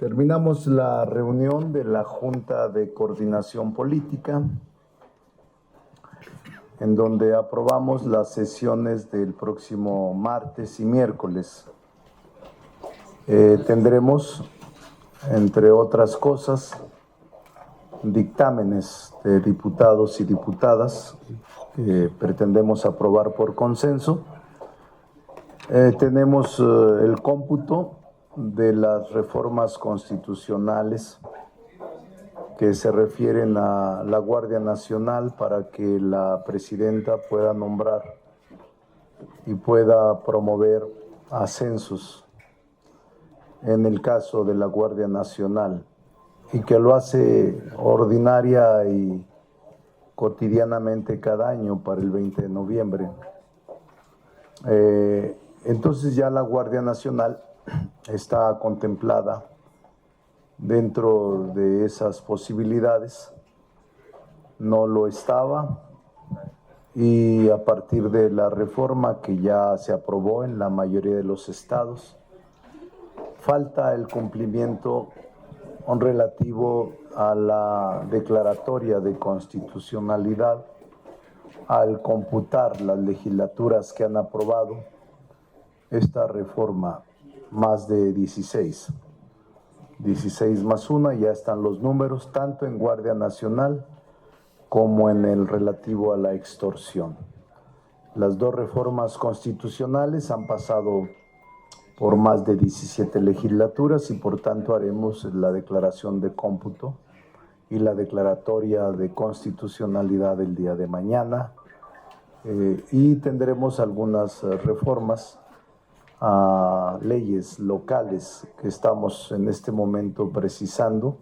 Terminamos la reunión de la Junta de Coordinación Política, en donde aprobamos las sesiones del próximo martes y miércoles. Tendremos, entre otras cosas, dictámenes de diputados y diputadas que pretendemos aprobar por consenso. Tenemos el cómputo de las reformas constitucionales que se refieren a la Guardia Nacional para que la presidenta pueda nombrar y pueda promover ascensos en el caso de la Guardia Nacional, y que lo hace ordinaria y cotidianamente cada año para el 20 de noviembre. Entonces ya la Guardia Nacional está contemplada dentro de esas posibilidades. No lo estaba, y a partir de la reforma que ya se aprobó en la mayoría de los estados, falta el cumplimiento relativo a la declaratoria de constitucionalidad al computar las legislaturas que han aprobado esta reforma, más de 16 más una, ya están los números, tanto en Guardia Nacional como en el relativo a la extorsión. Las dos reformas constitucionales han pasado por más de 17 legislaturas y por tanto haremos la declaración de cómputo y la declaratoria de constitucionalidad el día de mañana, y tendremos algunas reformas a leyes locales que estamos en este momento precisando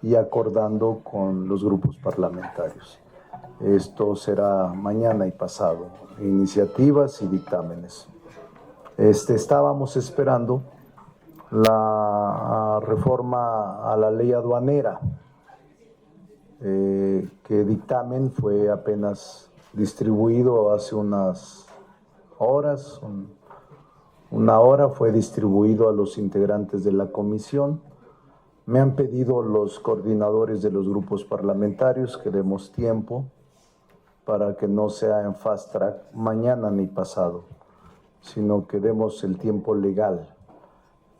y acordando con los grupos parlamentarios. Esto será mañana y pasado, iniciativas y dictámenes. Estábamos esperando la reforma a la ley aduanera, que dictamen fue apenas distribuido hace unas horas. Una hora fue distribuido a los integrantes de la comisión. Me han pedido los coordinadores de los grupos parlamentarios que demos tiempo para que no sea en fast track mañana ni pasado, sino que demos el tiempo legal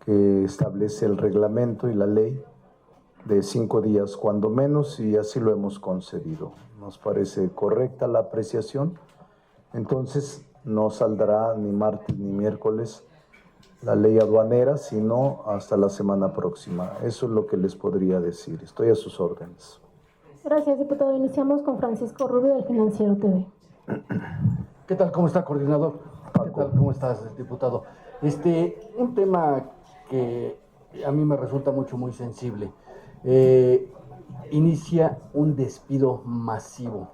que establece el reglamento y la ley de 5 días cuando menos, y así lo hemos concedido. Nos parece correcta la apreciación. Entonces no saldrá ni martes ni miércoles la ley aduanera, sino hasta la semana próxima. Eso es lo que les podría decir. Estoy a sus órdenes. Gracias, diputado. Iniciamos con Francisco Rubio, del Financiero TV. ¿Qué tal? ¿Cómo está, coordinador? Paco. ¿Qué tal? ¿Cómo estás, diputado? Un tema que a mí me resulta muy sensible. Inicia un despido masivo,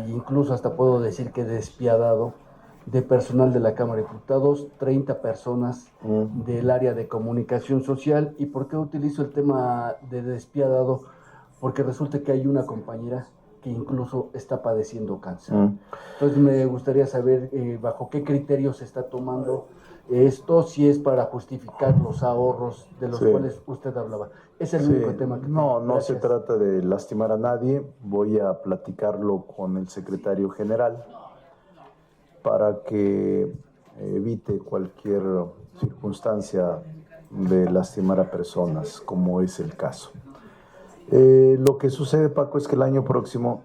incluso hasta puedo decir que despiadado, de personal de la Cámara de Diputados, 30 personas del área de comunicación social. ¿Y por qué utilizo el tema de despiadado? Porque resulta que hay una compañera que incluso está padeciendo cáncer. Entonces me gustaría saber bajo qué criterios se está tomando esto, si es para justificar los ahorros de los cuales usted hablaba. Es el único tema que... No se trata de lastimar a nadie. Voy a platicarlo con el secretario general para que evite cualquier circunstancia de lastimar a personas, como es el caso. Lo que sucede, Paco, es que el año próximo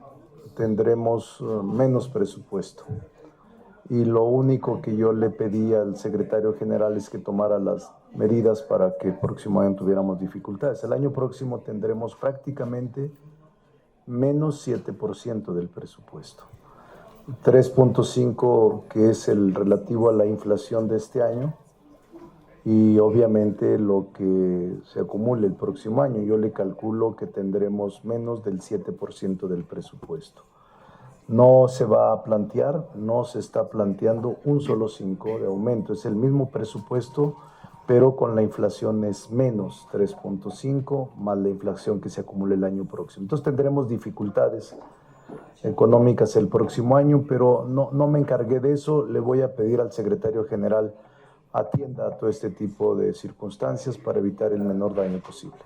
tendremos menos presupuesto, y lo único que yo le pedí al secretario general es que tomara las medidas para que el próximo año tuviéramos dificultades. El año próximo tendremos prácticamente menos 7% del presupuesto. 3.5, que es el relativo a la inflación de este año, y obviamente lo que se acumule el próximo año. Yo le calculo que tendremos menos del 7% del presupuesto. No se va a plantear, no se está planteando un solo 5 de aumento. Es el mismo presupuesto, pero con la inflación es menos 3.5, más la inflación que se acumule el año próximo. Entonces tendremos dificultades económicas el próximo año, pero no me encargué de eso. Le voy a pedir al secretario general atienda a todo este tipo de circunstancias para evitar el menor daño posible.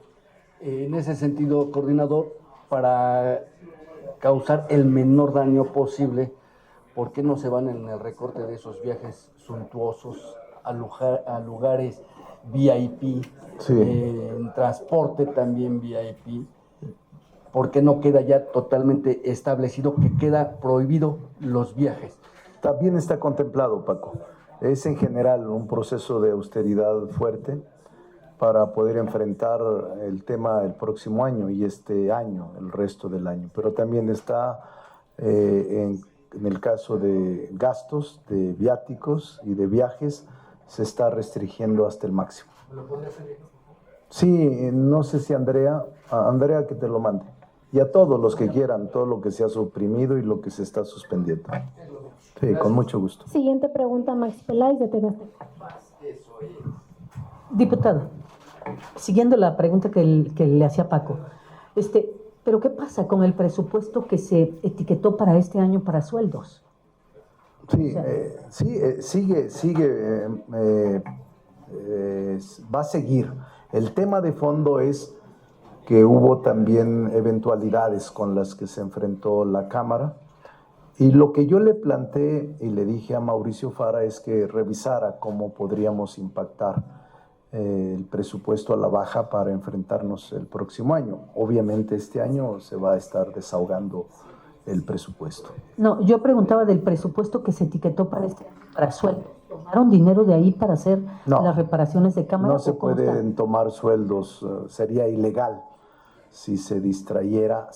En ese sentido, coordinador, para causar el menor daño posible, ¿por qué no se van en el recorte de esos viajes suntuosos a lugares VIP, Sí. En transporte también VIP? ¿Por qué no queda ya totalmente establecido que queda prohibido los viajes? También está contemplado, Paco. Es en general un proceso de austeridad fuerte para poder enfrentar el tema del próximo año y este año, el resto del año. Pero también está en el caso de gastos, de viáticos y de viajes, se está restringiendo hasta el máximo. ¿Lo podría hacer? Sí, no sé si Andrea que te lo mande. Y a todos los que quieran, todo lo que se ha suprimido y lo que se está suspendiendo. Sí, con mucho gusto. Siguiente pregunta, Max Peláez, de TV Azteca. Diputado, siguiendo la pregunta que le hacía Paco, ¿pero qué pasa con el presupuesto que se etiquetó para este año para sueldos? Sí, sigue, va a seguir. El tema de fondo es que hubo también eventualidades con las que se enfrentó la Cámara. Y lo que yo le planteé y le dije a Mauricio Fara es que revisara cómo podríamos impactar el presupuesto a la baja para enfrentarnos el próximo año. Obviamente este año se va a estar desahogando el presupuesto. No, yo preguntaba del presupuesto que se etiquetó para sueldos. ¿Tomaron dinero de ahí para hacer las reparaciones de Cámara? No se pueden tomar sueldos, sería ilegal si se distrajera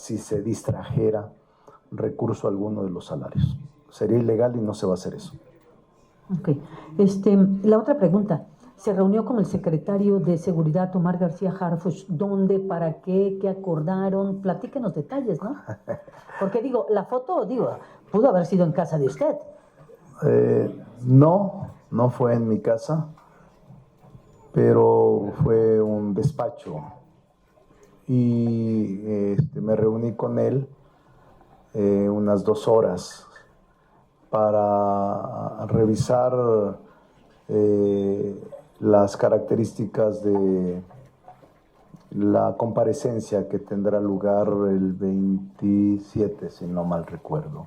recurso alguno de los salarios. Sería ilegal y no se va a hacer eso. Ok. La otra pregunta, ¿se reunió con el secretario de Seguridad, Omar García Harfuch? ¿Dónde, para qué, qué acordaron? Platíquenos detalles, ¿no? Porque la foto, pudo haber sido en casa de usted. No fue en mi casa, pero fue un despacho. Y me reuní con él unas 2 horas para revisar las características de la comparecencia que tendrá lugar el 27, si no mal recuerdo.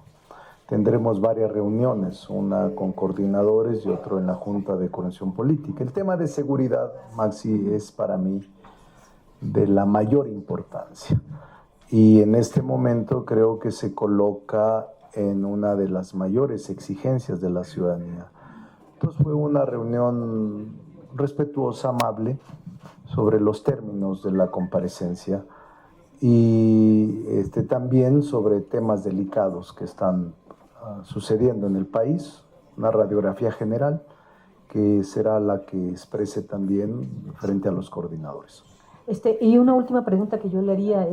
Tendremos varias reuniones, una con coordinadores y otra en la Junta de Coordinación Política. El tema de seguridad, Maxi, es para mí de la mayor importancia. Y en este momento creo que se coloca en una de las mayores exigencias de la ciudadanía. Entonces fue una reunión respetuosa, amable, sobre los términos de la comparecencia y también sobre temas delicados que están sucediendo en el país, una radiografía general que será la que exprese también frente a los coordinadores. Y una última pregunta que yo le haría,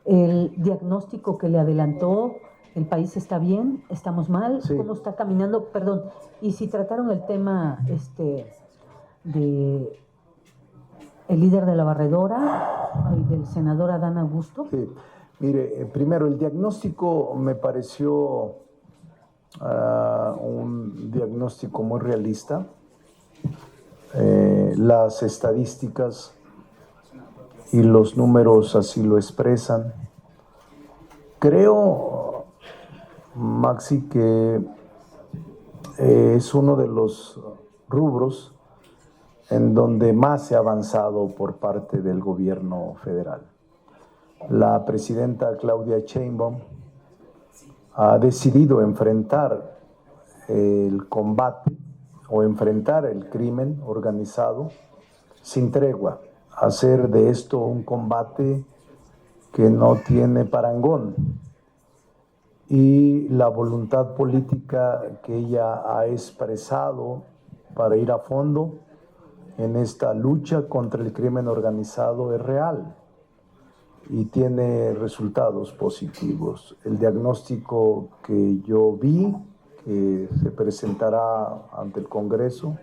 el diagnóstico que le adelantó, ¿el país está bien? ¿Estamos mal? Sí. ¿Cómo está caminando? Perdón, y si trataron el tema de el líder de la barredora y del senador Adán Augusto. Sí, mire, primero el diagnóstico me pareció un diagnóstico muy realista. Las estadísticas y los números así lo expresan. Creo, Maxi, que es uno de los rubros en donde más se ha avanzado por parte del gobierno federal. La presidenta Claudia Sheinbaum ha decidido enfrentar el combate o enfrentar el crimen organizado sin tregua, hacer de esto un combate que no tiene parangón. Y la voluntad política que ella ha expresado para ir a fondo en esta lucha contra el crimen organizado es real y tiene resultados positivos. El diagnóstico que yo vi, que se presentará ante el Congreso,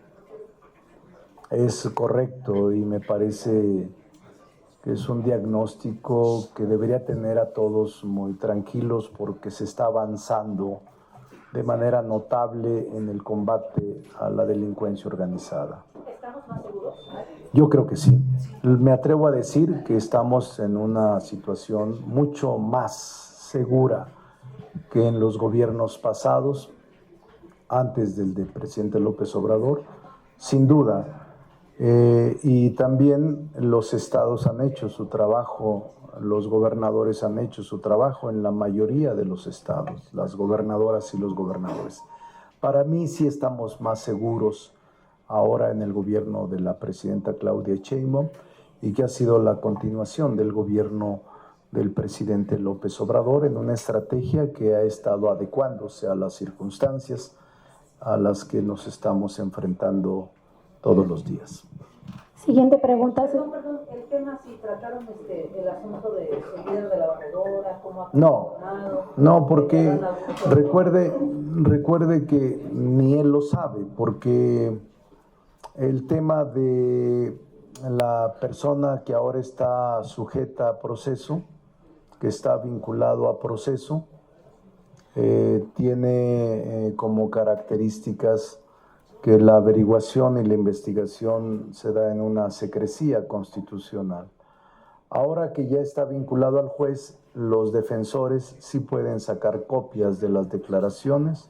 es correcto y me parece que es un diagnóstico que debería tener a todos muy tranquilos porque se está avanzando de manera notable en el combate a la delincuencia organizada. ¿Estamos más seguros? Yo creo que sí. Me atrevo a decir que estamos en una situación mucho más segura que en los gobiernos pasados, antes del presidente López Obrador, sin duda. Y también los estados han hecho su trabajo, los gobernadores han hecho su trabajo en la mayoría de los estados, las gobernadoras y los gobernadores. Para mí sí estamos más seguros ahora en el gobierno de la presidenta Claudia Sheinbaum y que ha sido la continuación del gobierno del presidente López Obrador en una estrategia que ha estado adecuándose a las circunstancias a las que nos estamos enfrentando todos los días. Siguiente pregunta. Perdón, el tema si trataron el asunto de líder de la barredora, cómo ha No, funcionado. no, porque recuerde que ni él lo sabe, porque el tema de la persona que ahora está sujeta a proceso, que está vinculado a proceso, tiene como características que la averiguación y la investigación se da en una secrecía constitucional. Ahora que ya está vinculado al juez, los defensores sí pueden sacar copias de las declaraciones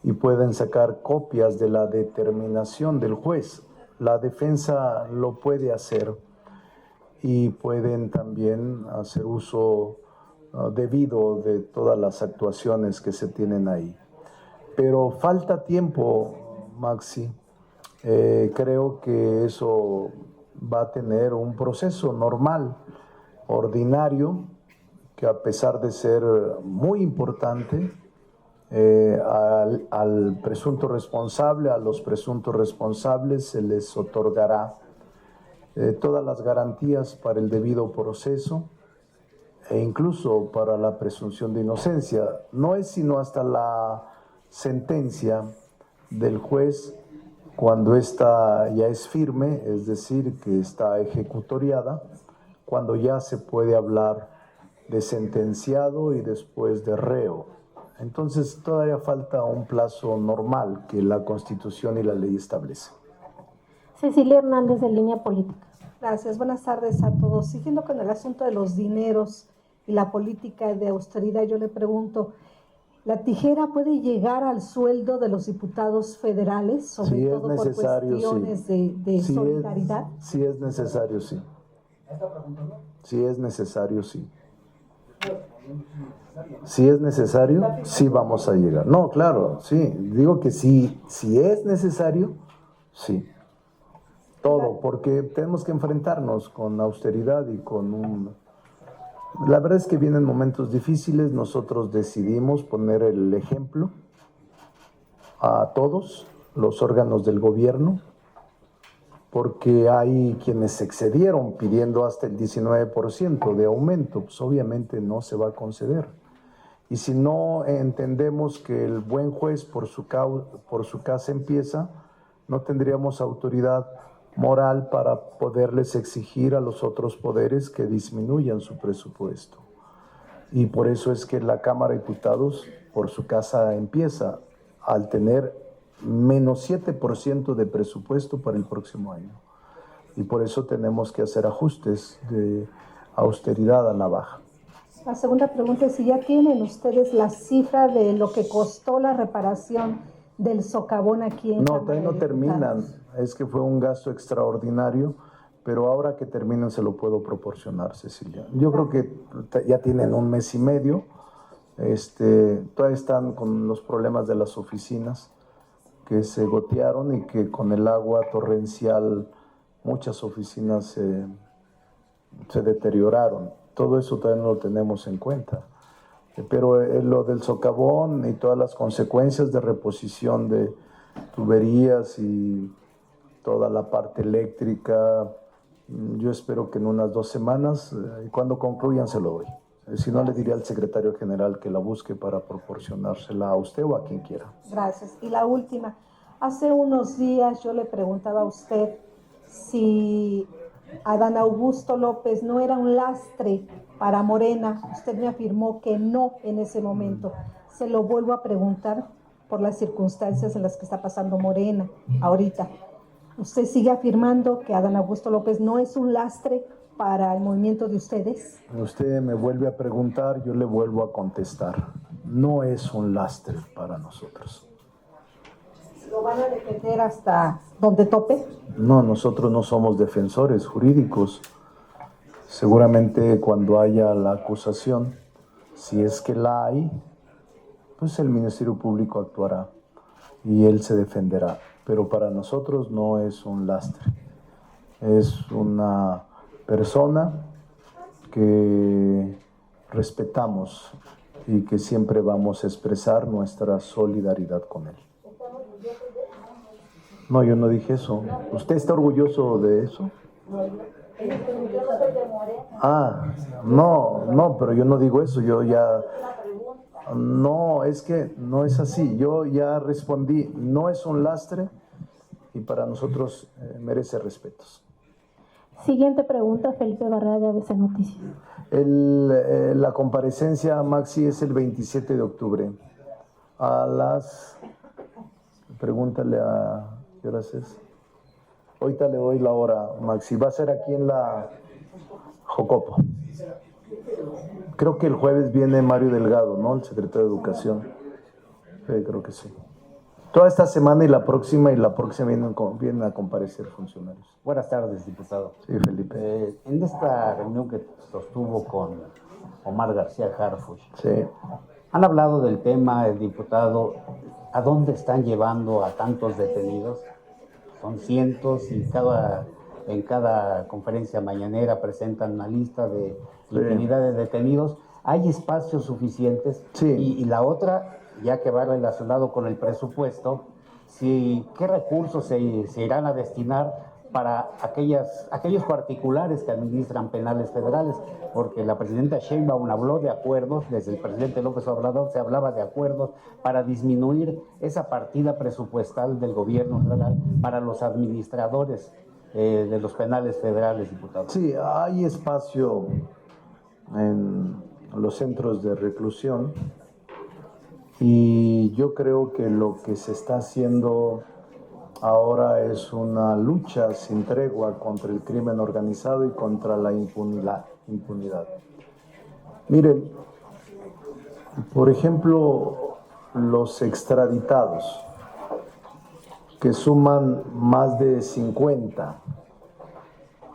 y pueden sacar copias de la determinación del juez. La defensa lo puede hacer y pueden también hacer uso debido de todas las actuaciones que se tienen ahí. Pero falta tiempo, Maxi. Creo que eso va a tener un proceso normal, ordinario, que a pesar de ser muy importante, al presunto responsable, a los presuntos responsables se les otorgará todas las garantías para el debido proceso e incluso para la presunción de inocencia. No es sino hasta la sentencia del juez cuando ésta ya es firme, es decir, que está ejecutoriada, cuando ya se puede hablar de sentenciado y después de reo. Entonces todavía falta un plazo normal que la Constitución y la ley establecen. Cecilia Hernández, de Línea Política. Gracias, buenas tardes a todos. Siguiendo con el asunto de los dineros y la política de austeridad, yo le pregunto, ¿la tijera puede llegar al sueldo de los diputados federales, sobre todo por cuestiones de solidaridad? Si es necesario, sí. Si es necesario, sí. Si es necesario, sí vamos a llegar. No, claro, sí. Digo que si es necesario, sí. Todo, porque tenemos que enfrentarnos con austeridad y con un... La verdad es que vienen momentos difíciles, nosotros decidimos poner el ejemplo a todos los órganos del gobierno, porque hay quienes se excedieron pidiendo hasta el 19% de aumento, pues obviamente no se va a conceder. Y si no entendemos que el buen juez por su casa empieza, no tendríamos autoridad moral para poderles exigir a los otros poderes que disminuyan su presupuesto. Y por eso es que la Cámara de Diputados por su casa empieza al tener menos 7% de presupuesto para el próximo año. Y por eso tenemos que hacer ajustes de austeridad a la baja. La segunda pregunta es si ya tienen ustedes la cifra de lo que costó la reparación del socavón aquí en No, todavía no terminan. Es que fue un gasto extraordinario, pero ahora que terminen se lo puedo proporcionar, Cecilia. Yo creo que ya tienen un mes y medio. Todavía están con los problemas de las oficinas que se gotearon y que con el agua torrencial muchas oficinas se deterioraron. Todo eso todavía no lo tenemos en cuenta. Pero lo del socavón y todas las consecuencias de reposición de tuberías y toda la parte eléctrica, yo espero que en unas 2 semanas, y cuando concluyan se lo doy. Si no, le diría al secretario general que la busque para proporcionársela a usted o a quien quiera. Gracias. Y la última, hace unos días yo le preguntaba a usted si Adán Augusto López no era un lastre para Morena. Usted me afirmó que no en ese momento. se lo vuelvo a preguntar por las circunstancias en las que está pasando Morena ahorita. ¿Usted sigue afirmando que Adán Augusto López no es un lastre para el movimiento de ustedes? Usted me vuelve a preguntar, yo le vuelvo a contestar. No es un lastre para nosotros. ¿Lo van a defender hasta donde tope? No, nosotros no somos defensores jurídicos. Seguramente cuando haya la acusación, si es que la hay, pues el Ministerio Público actuará y él se defenderá. Pero para nosotros no es un lastre. Es una persona que respetamos y que siempre vamos a expresar nuestra solidaridad con él. No, yo no dije eso. ¿Usted está orgulloso de eso? No, pero yo no digo eso. Yo ya... No, es que no es así. Yo ya respondí, no es un lastre y para nosotros merece respetos. Siguiente pregunta, Felipe Barrera de ABC Noticias. La comparecencia, Maxi, es el 27 de octubre. Pregúntale a... ¿Qué horas es? Ahorita le doy la hora, Maxi. Va a ser aquí en la Jocopo. Creo que el jueves viene Mario Delgado, ¿no? El secretario de Educación. Creo que sí. Toda esta semana y la próxima vienen a comparecer funcionarios. Buenas tardes, diputado. Sí, Felipe. En esta reunión que sostuvo con Omar García Harfuch, Sí. han hablado del tema, el diputado, ¿a dónde están llevando a tantos detenidos? Son cientos y en cada conferencia mañanera presentan una lista de infinidad de detenidos. ¿Hay espacios suficientes? Sí. Y la otra, ya que va relacionado con el presupuesto, ¿qué recursos se irán a destinar para aquellos particulares que administran penales federales? Porque la presidenta Sheinbaum habló de acuerdos, desde el presidente López Obrador se hablaba de acuerdos para disminuir esa partida presupuestal del gobierno federal para los administradores de los penales federales, diputado. Sí, hay espacio en los centros de reclusión y yo creo que lo que se está haciendo ahora es una lucha sin tregua contra el crimen organizado y contra la impunidad. Miren, por ejemplo, los extraditados, que suman más de 50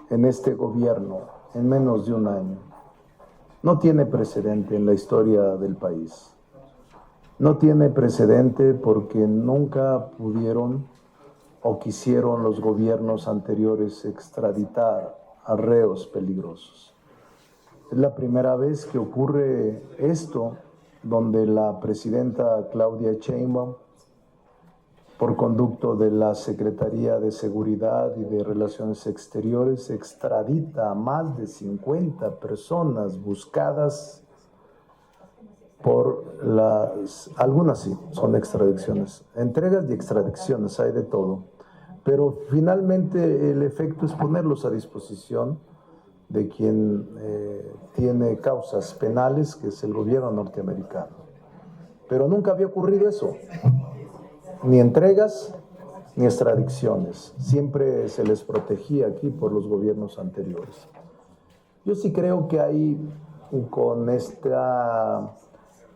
en este gobierno en menos de un año, no tiene precedente en la historia del país. No tiene precedente porque nunca pudieron o quisieron los gobiernos anteriores extraditar a reos peligrosos. Es la primera vez que ocurre esto, donde la presidenta Claudia Sheinbaum, por conducto de la Secretaría de Seguridad y de Relaciones Exteriores, extradita a más de 50 personas buscadas por algunas sí, son extradiciones, entregas y extradiciones, hay de todo, pero finalmente el efecto es ponerlos a disposición de quien tiene causas penales, que es el gobierno norteamericano. Pero nunca había ocurrido eso, ni entregas ni extradiciones, siempre se les protegía aquí por los gobiernos anteriores. Yo sí creo que hay con esta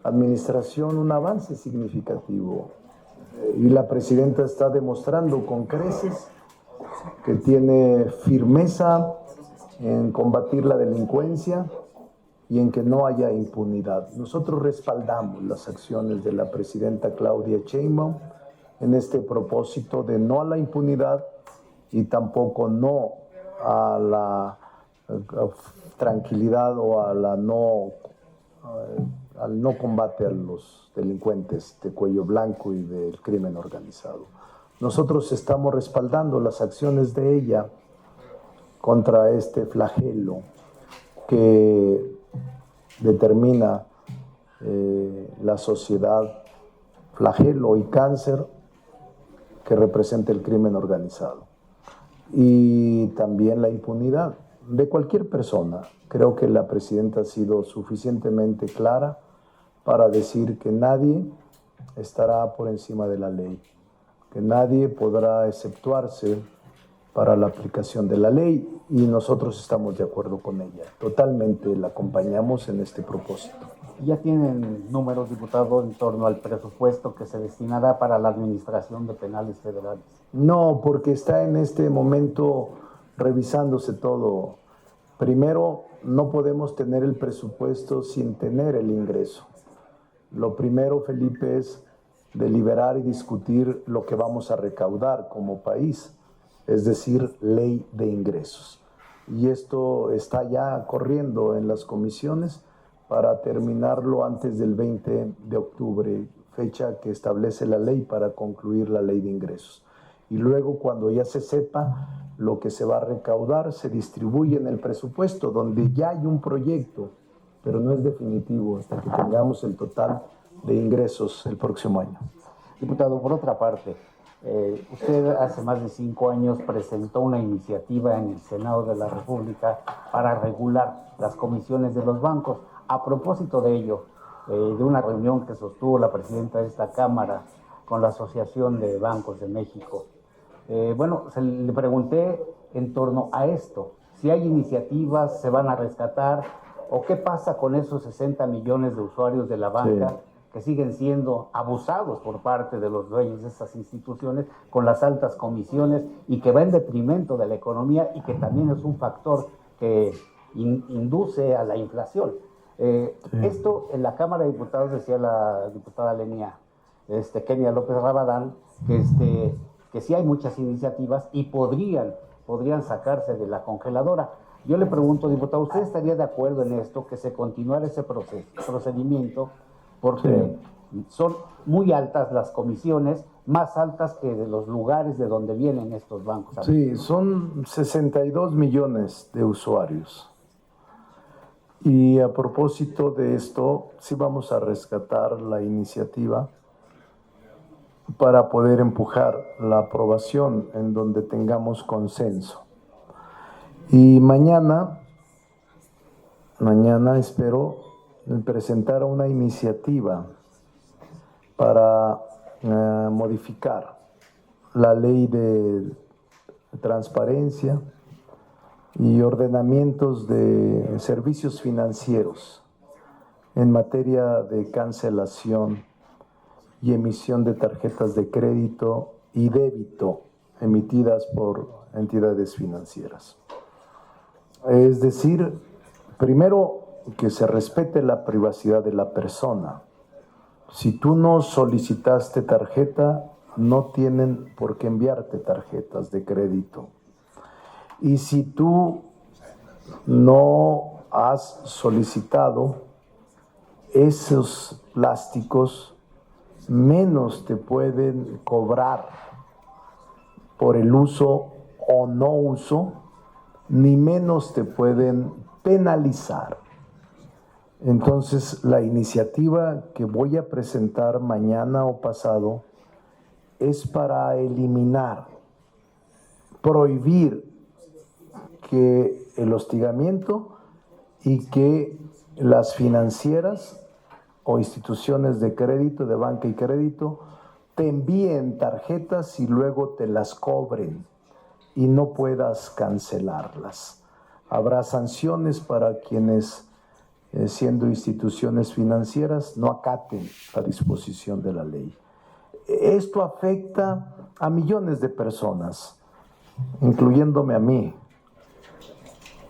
administración un avance significativo y la presidenta está demostrando con creces que tiene firmeza en combatir la delincuencia y en que no haya impunidad. Nosotros respaldamos las acciones de la presidenta Claudia Sheinbaum en este propósito de no a la impunidad y tampoco no a la tranquilidad o a la al no combate a los delincuentes de cuello blanco y del crimen organizado. Nosotros estamos respaldando las acciones de ella contra este flagelo que determina la sociedad, flagelo y cáncer que representa el crimen organizado. Y también la impunidad de cualquier persona. Creo que la presidenta ha sido suficientemente clara para decir que nadie estará por encima de la ley, que nadie podrá exceptuarse para la aplicación de la ley, y nosotros estamos de acuerdo con ella. Totalmente la acompañamos en este propósito. ¿Ya tienen números, diputado, en torno al presupuesto que se destinará para la administración de penales federales? No, porque está en este momento revisándose todo. Primero, no podemos tener el presupuesto sin tener el ingreso. Lo primero, Felipe, es deliberar y discutir lo que vamos a recaudar como país, es decir, ley de ingresos. Y esto está ya corriendo en las comisiones para terminarlo antes del 20 de octubre, fecha que establece la ley para concluir la ley de ingresos. Y luego, cuando ya se sepa lo que se va a recaudar, se distribuye en el presupuesto, donde ya hay un proyecto, pero no es definitivo hasta que tengamos el total de ingresos el próximo año. Diputado, por otra parte, usted hace más de 5 años presentó una iniciativa en el Senado de la República para regular las comisiones de los bancos. A propósito de ello, de una reunión que sostuvo la presidenta de esta Cámara con la Asociación de Bancos de México, le pregunté en torno a esto, si hay iniciativas, se van a rescatar, o qué pasa con esos 60 millones de usuarios de la banca, sí, que siguen siendo abusados por parte de los dueños de esas instituciones con las altas comisiones, y que va en detrimento de la economía y que también es un factor que induce a la inflación. Sí. Esto en la Cámara de Diputados, decía la diputada Kenia López Rabadán, que sí hay muchas iniciativas y podrían sacarse de la congeladora. Yo le pregunto, diputado, ¿usted estaría de acuerdo en esto, que se continuara ese procedimiento? Porque sí, son muy altas las comisiones, más altas que de los lugares de donde vienen estos bancos. Sí, son 62 millones de usuarios. Y a propósito de esto, sí vamos a rescatar la iniciativa para poder empujar la aprobación en donde tengamos consenso. Y mañana espero presentar una iniciativa para modificar la ley de transparencia y ordenamientos de servicios financieros en materia de cancelación y emisión de tarjetas de crédito y débito emitidas por entidades financieras. Es decir, primero, que se respete la privacidad de la persona. Si tú no solicitaste tarjeta, no tienen por qué enviarte tarjetas de crédito. Y si tú no has solicitado esos plásticos, menos te pueden cobrar por el uso o no uso, ni menos te pueden penalizar. Entonces, la iniciativa que voy a presentar mañana o pasado es para eliminar, prohibir que el hostigamiento y que las financieras o instituciones de crédito, de banca y crédito, te envíen tarjetas y luego te las cobren y no puedas cancelarlas. Habrá sanciones para quienes, siendo instituciones financieras, no acaten la disposición de la ley. Esto afecta a millones de personas, incluyéndome a mí,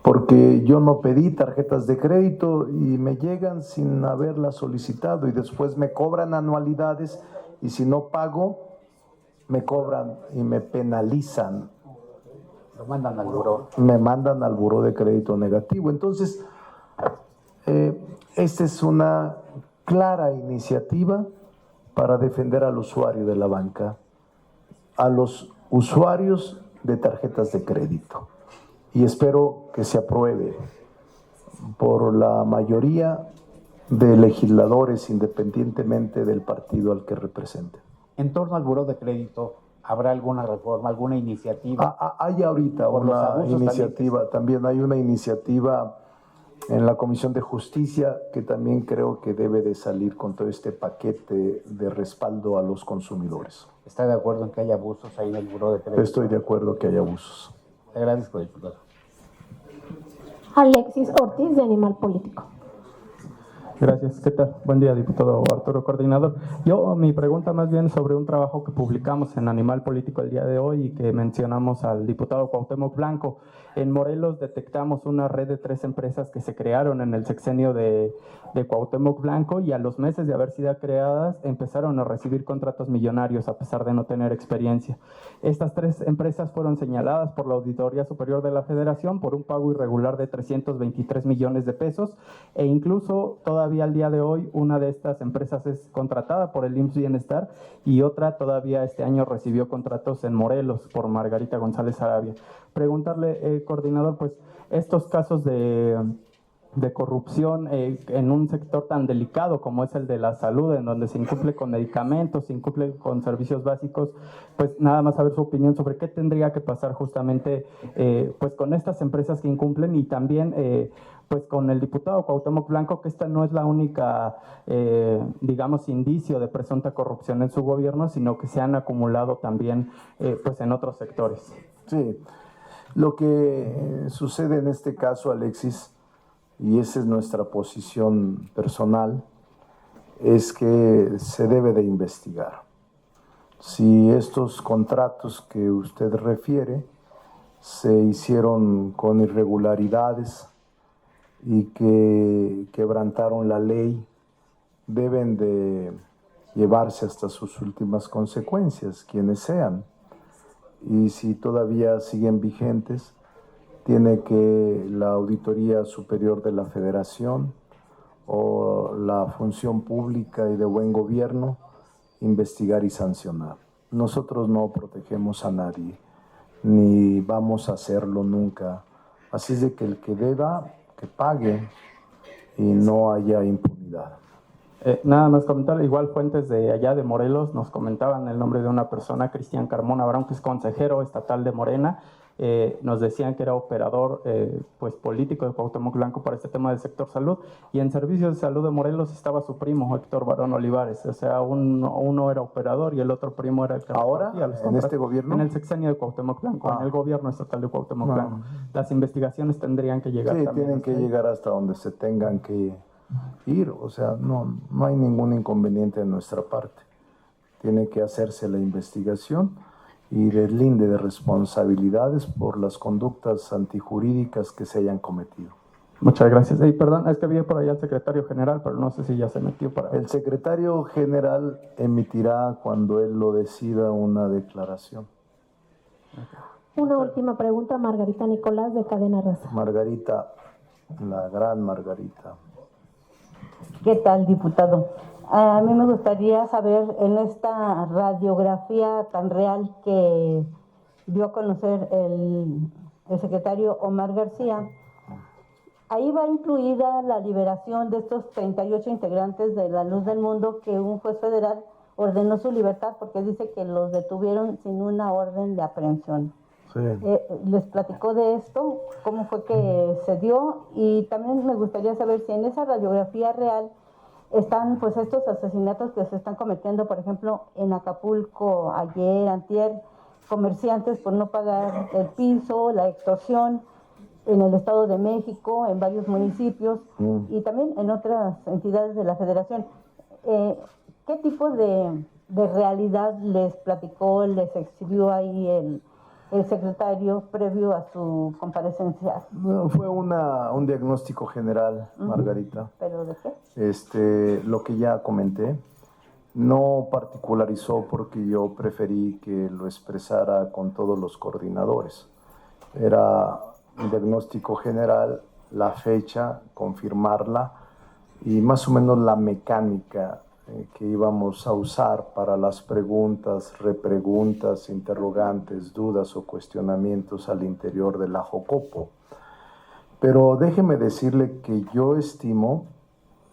porque yo no pedí tarjetas de crédito y me llegan sin haberlas solicitado y después me cobran anualidades y si no pago, me cobran y me penalizan. Lo mandan al buró. Me mandan al buró de crédito negativo. Entonces, esta es una clara iniciativa para defender al usuario de la banca, a los usuarios de tarjetas de crédito. Y espero que se apruebe por la mayoría de legisladores, independientemente del partido al que representen. En torno al buró de crédito, ¿habrá alguna reforma, alguna iniciativa? Hay ahorita una iniciativa, también hay una iniciativa en la Comisión de Justicia, que también creo que debe de salir con todo este paquete de respaldo a los consumidores. ¿Está de acuerdo en que haya abusos ahí en el Buró de Crédito? Estoy de acuerdo que hay abusos. Le agradezco, diputado. Alexis Ortiz, de Animal Político. Gracias. ¿Qué tal? Buen día, diputado Arturo, coordinador. Mi pregunta más bien sobre un trabajo que publicamos en Animal Político el día de hoy y que mencionamos al diputado Cuauhtémoc Blanco. En Morelos detectamos una red de 3 empresas que se crearon en el sexenio de Cuauhtémoc Blanco y a los meses de haber sido creadas empezaron a recibir contratos millonarios a pesar de no tener experiencia. Estas 3 empresas fueron señaladas por la Auditoría Superior de la Federación por un pago irregular de 323 millones de pesos e incluso todavía al día de hoy una de estas empresas es contratada por el IMSS Bienestar y otra todavía este año recibió contratos en Morelos por Margarita González Arabia. Preguntarle, coordinador, pues estos casos de corrupción en un sector tan delicado como es el de la salud, en donde se incumple con medicamentos, se incumple con servicios básicos, pues nada más saber su opinión sobre qué tendría que pasar justamente pues con estas empresas que incumplen y también pues con el diputado Cuauhtémoc Blanco, que esta no es la única, digamos, indicio de presunta corrupción en su gobierno, sino que se han acumulado también pues en otros sectores. Sí, lo que sucede en este caso, Alexis, y esa es nuestra posición personal, es que se debe de investigar. Si estos contratos que usted refiere se hicieron con irregularidades y que quebrantaron la ley, deben de llevarse hasta sus últimas consecuencias, quienes sean. Y si todavía siguen vigentes, tiene que la Auditoría Superior de la Federación o la Función Pública y de Buen Gobierno investigar y sancionar. Nosotros no protegemos a nadie, ni vamos a hacerlo nunca. Así es de que el que deba, que pague y no haya impunidad. Nada más comentar, igual fuentes de allá de Morelos nos comentaban el nombre de una persona, Cristian Carmona Barón, que es consejero estatal de Morena. Nos decían que era operador pues político de Cuauhtémoc Blanco para este tema del sector salud, y en servicios de salud de Morelos estaba su primo Héctor Barón Olivares, o sea, uno era operador y el otro primo era el que ¿Ahora? ¿En este gobierno? En el sexenio de Cuauhtémoc Blanco, en el gobierno estatal de Cuauhtémoc Blanco. Las investigaciones tendrían que llegar Sí, también. tienen que llegar hasta donde se tengan que ir, o sea, no hay ningún inconveniente de nuestra parte. Tiene que hacerse la investigación y deslinde de responsabilidades por las conductas antijurídicas que se hayan cometido. Muchas gracias. Perdón, es que vi por ahí al secretario general, pero no sé si ya se metió para... El secretario general emitirá, cuando él lo decida, una declaración. Una última pregunta, Margarita Nicolás, de Cadena Raza. Margarita, la gran Margarita. ¿Qué tal, diputado? A mí me gustaría saber, en esta radiografía tan real que dio a conocer el secretario Omar García, ahí va incluida la liberación de estos 38 integrantes de La Luz del Mundo que un juez federal ordenó su libertad porque dice que los detuvieron sin una orden de aprehensión. Sí. ¿Les platicó de esto? ¿Cómo fue que se dio? Y también me gustaría saber si en esa radiografía real están pues estos asesinatos que se están cometiendo, por ejemplo, en Acapulco ayer, antier, comerciantes por no pagar el piso, la extorsión, en el Estado de México, en varios municipios y también en otras entidades de la Federación. ¿Qué tipo de realidad les platicó, les exhibió ahí el secretario previo a su comparecencia? Fue un diagnóstico general, Margarita. ¿Pero de qué? Lo que ya comenté, no particularizó porque yo preferí que lo expresara con todos los coordinadores. Era un diagnóstico general, la fecha, confirmarla y más o menos la mecánica que íbamos a usar para las preguntas, repreguntas, interrogantes, dudas o cuestionamientos al interior de la Jocopo. Pero déjeme decirle que yo estimo,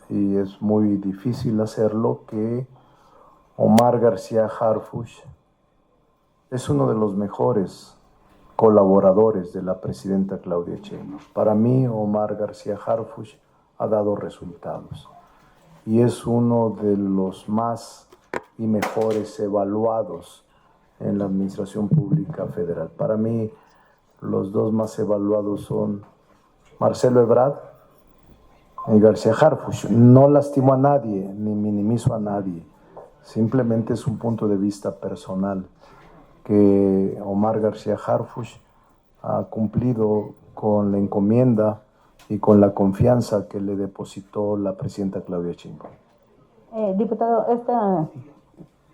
y es muy difícil hacerlo, que Omar García Harfuch es uno de los mejores colaboradores de la presidenta Claudia Sheinbaum. Para mí, Omar García Harfuch ha dado resultados y es uno de los más y mejores evaluados en la Administración Pública Federal. Para mí, los dos más evaluados son Marcelo Ebrard y García Harfuch. No lastimo a nadie, ni minimizo a nadie. Simplemente es un punto de vista personal que Omar García Harfuch ha cumplido con la encomienda y con la confianza que le depositó la presidenta Claudia Sheinbaum. Diputado,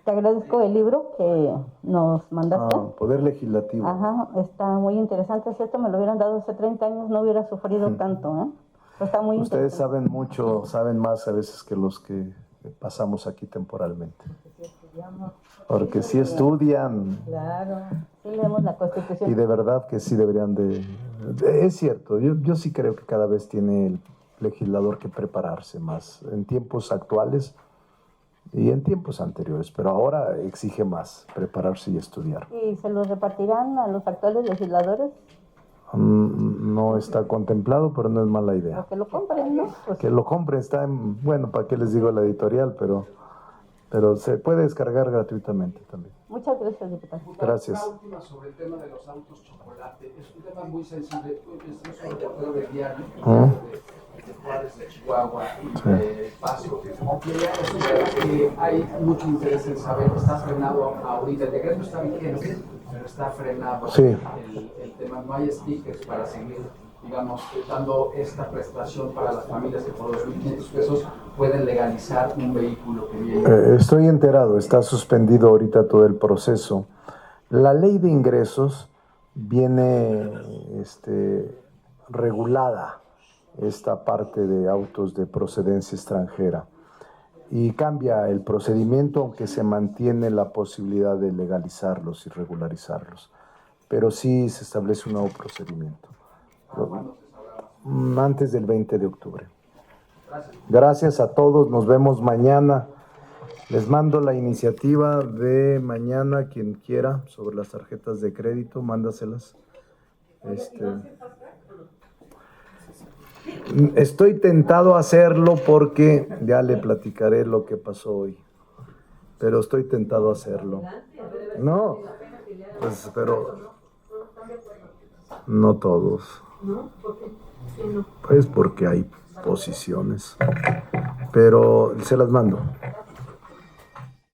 te agradezco el libro que nos mandaste. Poder Legislativo. Ajá, está muy interesante. Si esto me lo hubieran dado hace 30 años, no hubiera sufrido tanto, ¿eh? Está muy Ustedes interesante. saben mucho, saben más a veces que los que pasamos aquí temporalmente. Porque sí estudian. Claro, sí leemos la Constitución. Y de verdad que sí deberían de... Es cierto, yo sí creo que cada vez tiene el legislador que prepararse más en tiempos actuales y en tiempos anteriores, pero ahora exige más prepararse y estudiar. ¿Y se los repartirán a los actuales legisladores? No está contemplado, pero no es mala idea. O que lo compren, ¿no? Pues, Que lo compren está en... Bueno, ¿para qué les digo la editorial? Pero se puede descargar gratuitamente también. muchas gracias, diputado. Gracias. La última sobre el tema de los autos chocolate. Es un tema muy sensible. Es un reportero de diario de Juárez, de Chihuahua y de Paso. Es un tema que hay mucho interés en saber. Está frenado ahorita. El decreto está vigente, pero está frenado Sí. el tema. No hay stickers para seguir, digamos, dando esta prestación para las familias que por 2.500 pesos pueden legalizar un vehículo que viene. Estoy enterado, está suspendido ahorita todo el proceso. La ley de ingresos viene regulada esta parte de autos de procedencia extranjera y cambia el procedimiento, aunque se mantiene la posibilidad de legalizarlos y regularizarlos. Pero sí se establece un nuevo procedimiento. Antes del 20 de octubre. Gracias a todos, nos vemos mañana. Les mando la iniciativa de mañana, quien quiera, sobre las tarjetas de crédito, mándaselas. Estoy tentado a hacerlo porque ya le platicaré lo que pasó hoy, pero estoy tentado a hacerlo. No, pues, pero no todos. Pues porque hay posiciones, pero se las mando.